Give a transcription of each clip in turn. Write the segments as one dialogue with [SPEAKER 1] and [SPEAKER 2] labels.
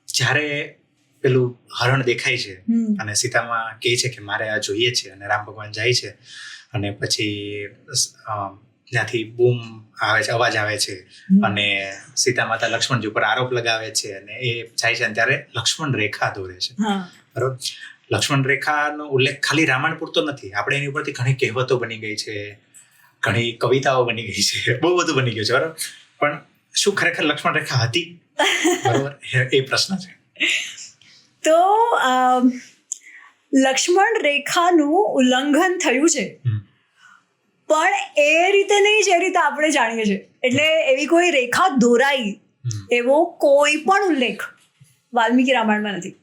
[SPEAKER 1] જ્યારે પેલું હરણ દેખાય છે અને સીતામાં કહે છે કે મારે આ જોઈએ છે, અને રામ ભગવાન જાય છે અને પછી ત્યાંથી બૂમ આવે છે, અવાજ આવે છે અને સીતા માતા લક્ષ્મણજી ઉપર આરોપ લગાવે છે અને એ જાય છે. અને ત્યારે લક્ષ્મણ રેખા દોરે છે, બરોબર. લક્ષ્મણ રેખાનો ઉલ્લેખ ખાલી રામાયણ પૂરતો નથી, આપણે એની ઉપરથી ઘણી કહેવતો બની ગઈ છે, ઘણી કવિતાઓ બની ગઈ છે, બહુ બધું બની ગયું છે, બરોબર. પણ શું ખરેખર લક્ષ્મણ રેખા હતી, બરોબર, એ પ્રશ્ન છે.
[SPEAKER 2] તો લક્ષ્મણ રેખાનું ઉલ્લંઘન થયું છે, પણ એ રીતે નહીં જે રીતે આપણે જાણીએ છીએ. એટલે એવી કોઈ રેખા દોરાઈ એવો કોઈ પણ ઉલ્લેખ વાલ્મીકી રામાયણમાં નથી.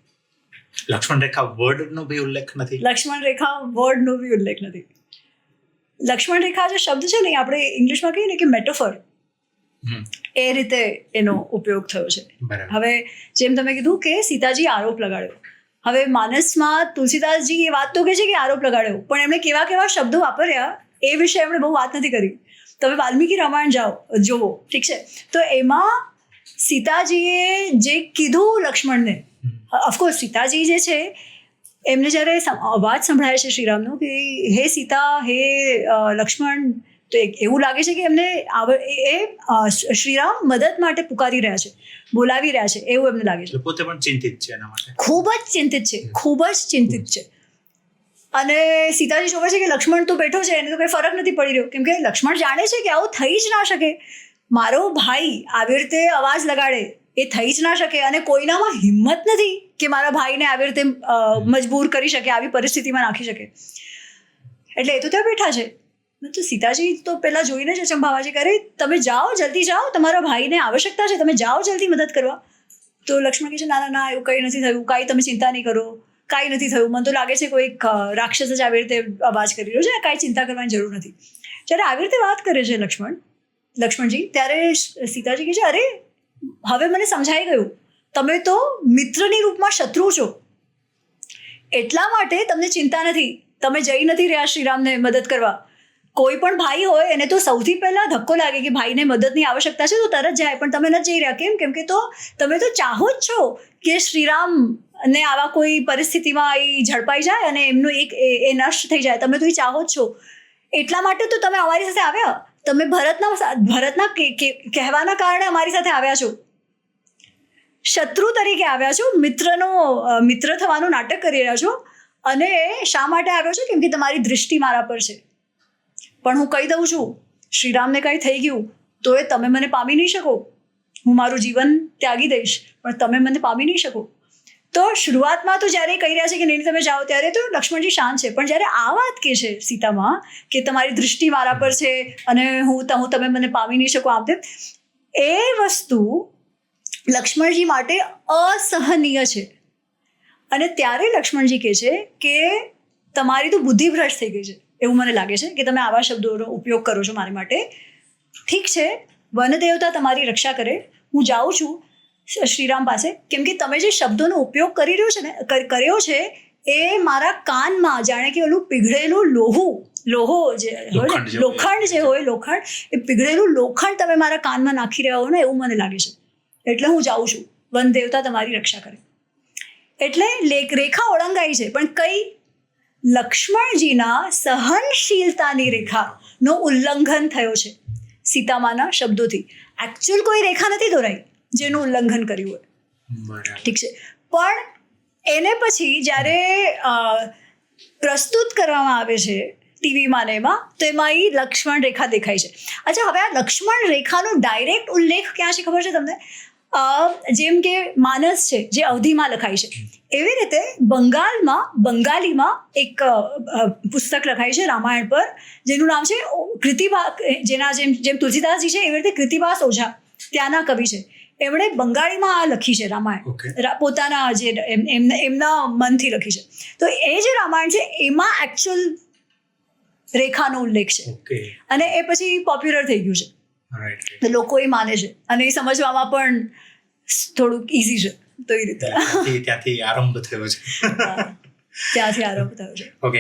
[SPEAKER 1] લક્ષ્મણ રેખા વર્ડનો બી ઉલ્લેખ નથી.
[SPEAKER 2] લક્ષ્મણ રેખા વર્ડનો બી ઉલ્લેખ નથી. લક્ષ્મણ રેખા જે શબ્દ છે ને, આપણે ઇંગ્લિશમાં કહીએ ને કે મેટાફર, એ રીતે એનો ઉપયોગ થયો છે. હવે જેમ તમે કીધું કે સીતાજી આરોપ લગાડ્યો, હવે માનસમાં તુલસીદાસજી એ વાત તો કહે છે કે આરોપ લગાડ્યો, પણ એમણે કેવા કેવા શબ્દો વાપર્યા એ વિશે એમણે બહુ વાત નથી કરી. તમે વાલ્મીકી રામાયણ જોવો, ઠીક છે, તો એમાં સીતાજીએ જે કીધું લક્ષ્મણને, ઓફકોર્સ સીતાજી જે છે એમને જ્યારે અવાજ સંભળાય છે શ્રીરામનો કે હે સીતા, હે લક્ષ્મણ, તો એવું લાગે છે કે એમને શ્રીરામ મદદ માટે પુકારી રહ્યા છે, બોલાવી રહ્યા છે, એવું એમને લાગે છે.
[SPEAKER 1] પોતે પણ ચિંતિત છે એના માટે,
[SPEAKER 2] ખૂબ જ ચિંતિત છે, ખૂબ જ ચિંતિત છે. અને સીતાજી જોવે છે કે લક્ષ્મણ તો બેઠો છે, એને તો કંઈ ફરક નથી પડી રહ્યો, કેમ કે લક્ષ્મણ જાણે છે કે આવું થઈ જ ના શકે, મારો ભાઈ આવી રીતે અવાજ લગાડે એ થઈ જ ના શકે, અને કોઈનામાં હિંમત નથી કે મારા ભાઈને આવી રીતે મજબૂર કરી શકે, આવી પરિસ્થિતિમાં નાખી શકે. એટલે એ તો ત્યાં બેઠા છે. તો સીતાજી તો પહેલાં જોઈને જ અચંભાવા છે, કરે તમે જાઓ, જલ્દી જાઓ, તમારા ભાઈને આવશ્યકતા છે, તમે જાઓ જલ્દી મદદ કરવા. તો લક્ષ્મણ કહે છે ના ના ના, એવું કંઈ નથી થયું, કાંઈ તમે ચિંતા નહીં કરો, કાંઈ નથી થયું, મને તો લાગે છે કોઈ રાક્ષસ જ આવી રીતે અવાજ કરી રહ્યો છે, કાંઈ ચિંતા કરવાની જરૂર નથી. જ્યારે આવી રીતે વાત કરે છે લક્ષ્મણજી, ત્યારે સીતાજી કહે છે અરે હવે મને સમજાઈ ગયું, તમે તો મિત્રની રૂપમાં શત્રુ છો, એટલા માટે તમને ચિંતા નથી, તમે જઈ નથી રહ્યા શ્રીરામને મદદ કરવા. કોઈ પણ ભાઈ હોય એને તો સૌથી પહેલાં ધક્કો લાગે કે ભાઈને મદદની આવશ્યકતા છે તો તરત જાય, પણ તમે નથી જઈ રહ્યા. કેમ કે તો તમે તો ચાહો જ છો કે શ્રીરામને આવા કોઈ પરિસ્થિતિમાં એ ઝડપાઈ જાય અને એમનું એ નષ્ટ થઈ જાય, તમે તો એ ચાહો જ છો. એટલા માટે તો તમે અમારી સાથે આવ્યા, તમે ભરતના કહેવાના કારણે અમારી સાથે આવ્યા છો, શત્રુ તરીકે આવ્યા છો, મિત્ર થવાનું નાટક કરી રહ્યા છો. અને શા માટે આવ્યો છો? કેમ કે તમારી દૃષ્ટિ મારા પર છે. પણ હું કહી દઉં છું, શ્રીરામને કંઈ થઈ ગયું તો એ તમે મને પામી નહીં શકો, હું મારું જીવન ત્યાગી દઈશ, પણ તમે મને પામી નહીં શકો. તો શરૂઆતમાં તો જ્યારે કહી રહ્યા છે કે નહીં તમે જાઓ, ત્યારે તો લક્ષ્મણજી શાંત છે, પણ જ્યારે આ વાત કહે છે સીતામાં કે તમારી દૃષ્ટિ મારા પર છે અને તમે મને પામી નહીં શકો, આમ તેમ, એ વસ્તુ લક્ષ્મણજી માટે અસહનીય છે. અને ત્યારે લક્ષ્મણજી કહે છે કે તમારી તો બુદ્ધિ ભ્રષ્ટ થઈ ગઈ છે, એવું મને લાગે છે કે તમે આવા શબ્દોનો ઉપયોગ કરો છો મારી માટે. ઠીક છે, વનદેવતા તમારી રક્ષા કરે, હું જાઉં છું શ્રીરામ પાસે, કેમ કે તમે જે શબ્દોનો ઉપયોગ કર્યો છે એ મારા કાનમાં જાણે કે ઓલું પીગળેલું લોખંડ જે હોય, એ પીગળેલું લોખંડ તમે મારા કાનમાં નાખી રહ્યા હો ને, એવું મને લાગે છે. એટલે હું જાઉં છું, વનદેવતા તમારી રક્ષા કરે. એટલે રેખા ઓળંગાઈ છે, પણ કઈ લક્ષ્મણજીના સહનશીલતાની રેખાનો ઉલ્લંઘન થયો છે સીતામાના શબ્દોથી. એકચ્યુઅલ કોઈ રેખા નથી દોરાઈ જેનું ઉલ્લંઘન કર્યું હોય, ઠીક છે, પણ એને પછી જ્યારે પ્રસ્તુત કરવામાં આવે છે ટીવીમાં ને એમાં, તો એમાં એ લક્ષ્મણ રેખા દેખાય છે. અચ્છા, હવે આ લક્ષ્મણ રેખાનો ડાયરેક્ટ ઉલ્લેખ ક્યાં છે ખબર છે તમને? જેમ કે માનસ છે જે અવધીમાં લખાય છે, એવી રીતે બંગાળીમાં એક પુસ્તક લખાય છે રામાયણ પર, જેનું નામ છે કૃતિભા, જેમ તુલસીદાસજી છે એવી રીતે કૃતિભાસ ઓઝા ત્યાંના કવિ છે, એમણે બંગાળીમાં આ લખી છે રામાયણ, પોતાના જે એમના મનથી લખી છે. તો એ જે રામાયણ છે એમાં એકચ્યુઅલ રેખાનો ઉલ્લેખ છે, અને એ પછી પોપ્યુલર થઈ ગયું છે, લોકો એ માને છે, અને એ સમજવામાં પણ થોડુંક ઇઝી છે. તો એ રીતે
[SPEAKER 1] ત્યાંથી આરંભ થયો છે.
[SPEAKER 2] ત્યાંથી આરંભ થયો છે.
[SPEAKER 1] ઓકે.